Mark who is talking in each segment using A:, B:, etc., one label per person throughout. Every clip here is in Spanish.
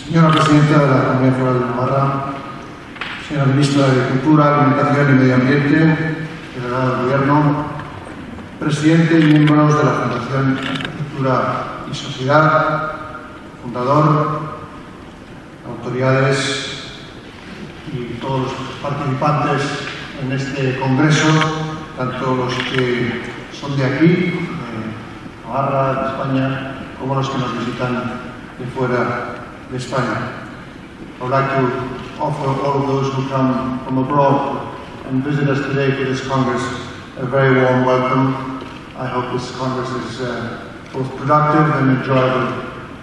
A: Señora Presidenta de la Comunidad Foral de Navarra, señora Ministra de Cultura, Alimentación y Medio Ambiente, delegado del Gobierno, Presidente y miembros de la Fundación Arquitectura y Sociedad, fundador, autoridades y todos los participantes en este congreso, tanto los que son de aquí, de Navarra, de España, como los que nos visitan de fuera de España. I would like to offer all of those who come from abroad and visit us today for this Congress a very warm welcome. I hope this Congress is both productive and enjoyable,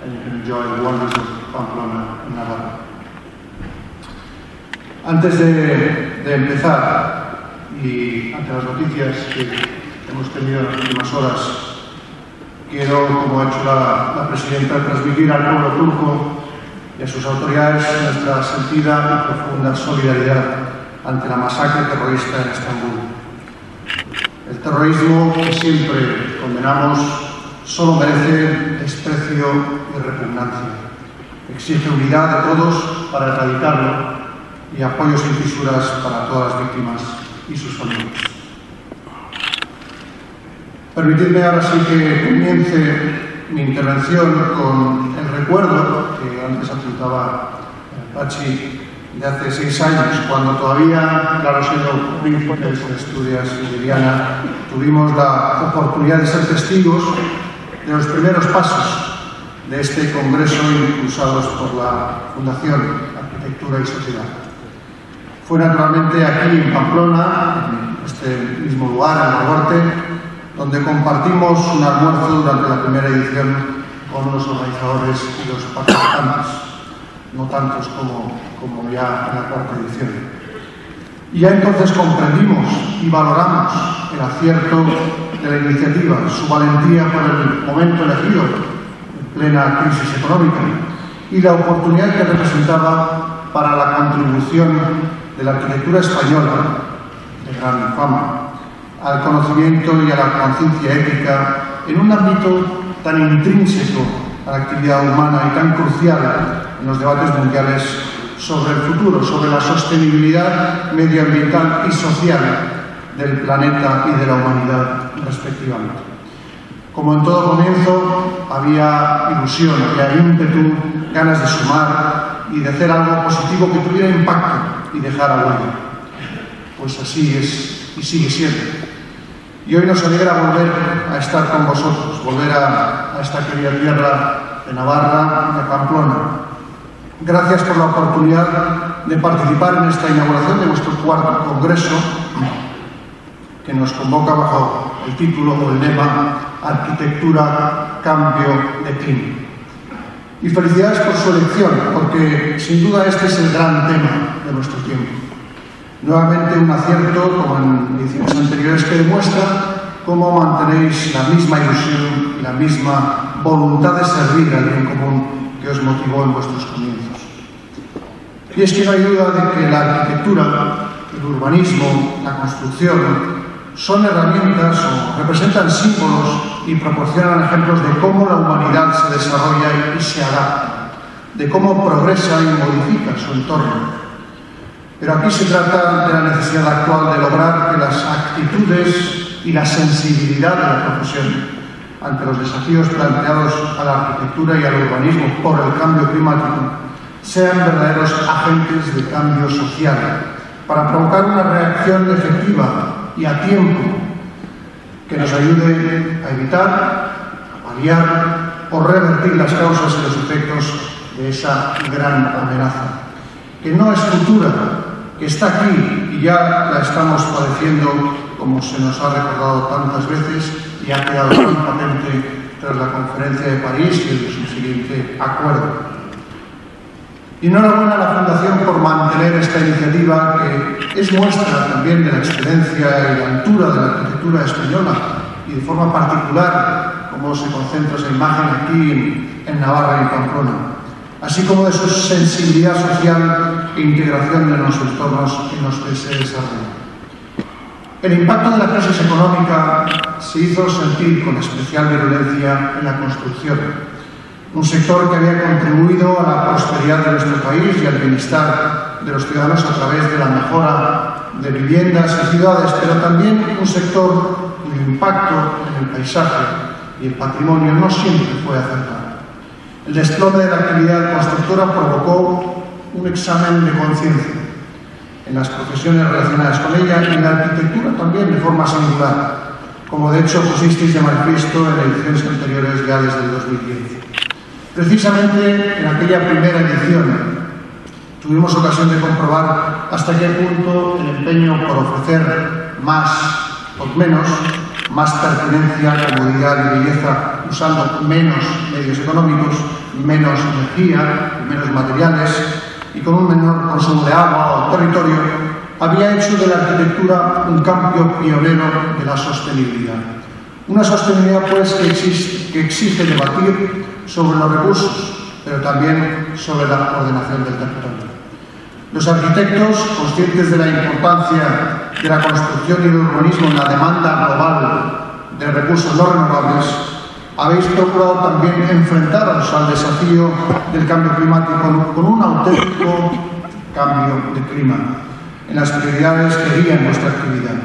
A: and you can enjoy the wonders of Pamplona and Navarra. Antes de empezar, y ante las noticias que hemos tenido en las últimas horas, quiero, como ha hecho la Presidenta, transmitir al pueblo turco y a sus autoridades nuestra sentida y profunda solidaridad ante la masacre terrorista en Estambul. El terrorismo, que siempre condenamos, solo merece desprecio y repugnancia. Exige unidad de todos para erradicarlo y apoyo sin fisuras para todas las víctimas y sus familias. Permitidme ahora sí que comience mi intervención con el recuerdo que antes apuntaba Pachi de hace 6 años, cuando todavía, claro, siendo príncipes de Asturias y de Viana, tuvimos la oportunidad de ser testigos de los primeros pasos de este congreso impulsados por la Fundación Arquitectura y Sociedad. Fue naturalmente aquí en Pamplona, en este mismo lugar, en la Huarte, donde compartimos un almuerzo durante la primera edición con los organizadores y los participantes, no tantos como ya en la cuarta edición. Y ya entonces comprendimos y valoramos el acierto de la iniciativa, su valentía por el momento elegido, en plena crisis económica, y la oportunidad que representaba para la contribución de la arquitectura española, de gran fama, al conocimiento y a la conciencia ética en un ámbito tan intrínseco a la actividad humana y tan crucial en los debates mundiales sobre el futuro, sobre la sostenibilidad medioambiental y social del planeta y de la humanidad respectivamente. Como en todo comienzo, había ilusión, había ímpetu, ganas de sumar y de hacer algo positivo que tuviera impacto y dejara huella. Pues así es y sigue siendo. Y hoy nos alegra volver a estar con vosotros, volver a esta querida tierra de Navarra, de Pamplona. Gracias por la oportunidad de participar en esta inauguración de nuestro 4º congreso, que nos convoca bajo el título o el lema Arquitectura, Cambio, Declínio. Y felicidades por su elección, porque sin duda este es el gran tema de nuestro tiempo. Nuevamente un acierto, como en ediciones anteriores, que demuestra cómo mantenéis la misma ilusión y la misma voluntad de servir al bien común que os motivó en vuestros comienzos. Y es que no hay duda de que la arquitectura, el urbanismo, la construcción, son herramientas o representan símbolos y proporcionan ejemplos de cómo la humanidad se desarrolla y se adapta, de cómo progresa y modifica su entorno. Pero aquí se trata de la necesidad actual de lograr que las actitudes y la sensibilidad de la profesión ante los desafíos planteados a la arquitectura y al urbanismo por el cambio climático sean verdaderos agentes de cambio social para provocar una reacción efectiva y a tiempo que nos ayude a evitar, a paliar o revertir las causas y los efectos de esa gran amenaza, que no es futura, que está aquí y ya la estamos padeciendo, como se nos ha recordado tantas veces y ha quedado tan patente tras la Conferencia de París y el subsiguiente acuerdo. Y enhorabuena a la Fundación por mantener esta iniciativa, que es muestra también de la excelencia y la altura de la arquitectura española, y de forma particular, como se concentra esa imagen aquí en Navarra y en Pamplona, así como de su sensibilidad social e integración de los entornos en los que se desarrolla. El impacto de la crisis económica se hizo sentir con especial virulencia en la construcción, un sector que había contribuido a la prosperidad de nuestro país y al bienestar de los ciudadanos a través de la mejora de viviendas y ciudades, pero también un sector cuyo impacto en el paisaje y el patrimonio no siempre fue acertado. El desplome de la actividad constructora provocó un examen de conciencia en las profesiones relacionadas con ella y en la arquitectura también de forma singular, como de hecho pusisteis de manifiesto en ediciones anteriores ya desde el 2010. Precisamente en aquella primera edición tuvimos ocasión de comprobar hasta qué punto el empeño por ofrecer más por menos, más pertinencia, comodidad y belleza, usando menos medios económicos, menos energía, menos materiales y con un menor consumo de agua o territorio, había hecho de la arquitectura un cambio pionero de la sostenibilidad. Una sostenibilidad, pues, que exige debatir sobre los recursos, pero también sobre la ordenación del territorio. Los arquitectos, conscientes de la importancia de la construcción y del urbanismo en la demanda global de recursos no renovables, habéis procurado también enfrentaros al desafío del cambio climático con un auténtico cambio de clima en las prioridades que guían nuestra actividad.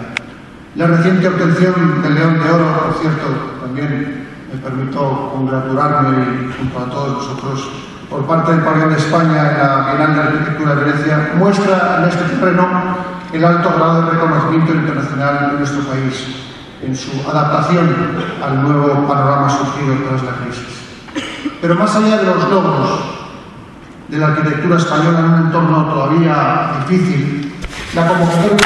A: La reciente obtención del León de Oro, por cierto, también me permito congratularme y junto a todos vosotros por parte del Pabellón de España en la Bienal de Arquitectura de Venecia, muestra en este terreno el alto grado de reconocimiento internacional de nuestro país en su adaptación al nuevo panorama surgido tras la crisis. Pero más allá de los logros de la arquitectura española en un entorno todavía difícil, la convocatoria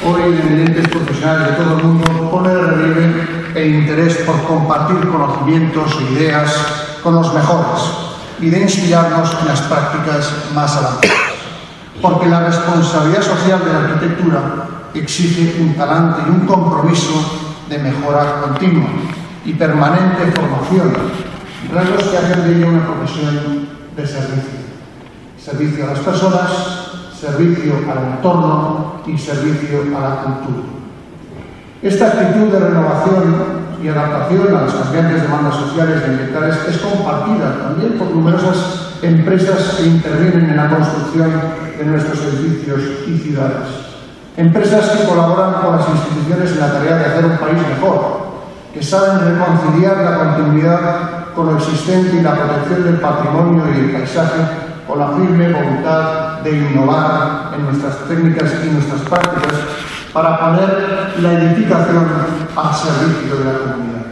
A: hoy de eminentes profesionales de todo el mundo pone de relieve el interés por compartir conocimientos e ideas con los mejores y de inspirarnos en las prácticas más avanzadas. Porque la responsabilidad social de la arquitectura exige un talante y un compromiso de mejora continua y permanente formación, rasgos que hacen de ella una profesión de servicio. Servicio a las personas, servicio al entorno y servicio a la cultura. Esta actitud de renovación y adaptación a las cambiantes demandas sociales y ambientales es compartida también por numerosas empresas que intervienen en la construcción de nuestros edificios y ciudades. Empresas que colaboran con las instituciones en la tarea de hacer un país mejor, que saben reconciliar la continuidad con lo existente y la protección del patrimonio y del paisaje con la firme voluntad de innovar en nuestras técnicas y nuestras prácticas para poner la edificación al servicio de la comunidad.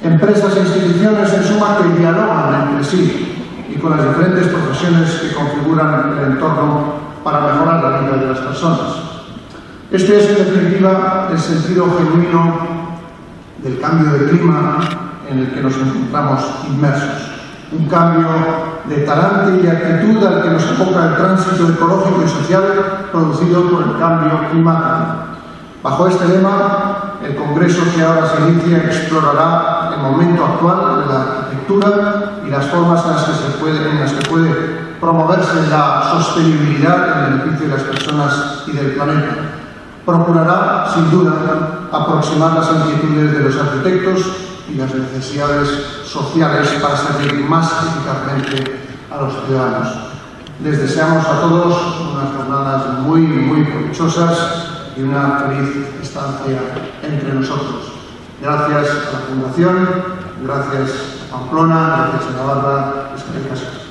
A: Empresas e instituciones, en suma, que dialogan entre sí y con las diferentes profesiones que configuran el entorno para mejorar la vida de las personas. Este es, en definitiva, el sentido genuino del cambio de clima en el que nos encontramos inmersos. Un cambio de talante y de actitud al que nos aboca el tránsito ecológico y social producido por el cambio climático. Bajo este lema, el Congreso que ahora se inicia explorará el momento actual de la arquitectura y las formas en las que puede promoverse la sostenibilidad en beneficio de las personas y del planeta. Procurará, sin duda, aproximar las inquietudes de los arquitectos y las necesidades sociales para servir más eficazmente a los ciudadanos. Les deseamos a todos unas jornadas muy provechosas y una feliz estancia entre nosotros. Gracias a la Fundación, gracias a Pamplona, gracias a Navarra, gracias a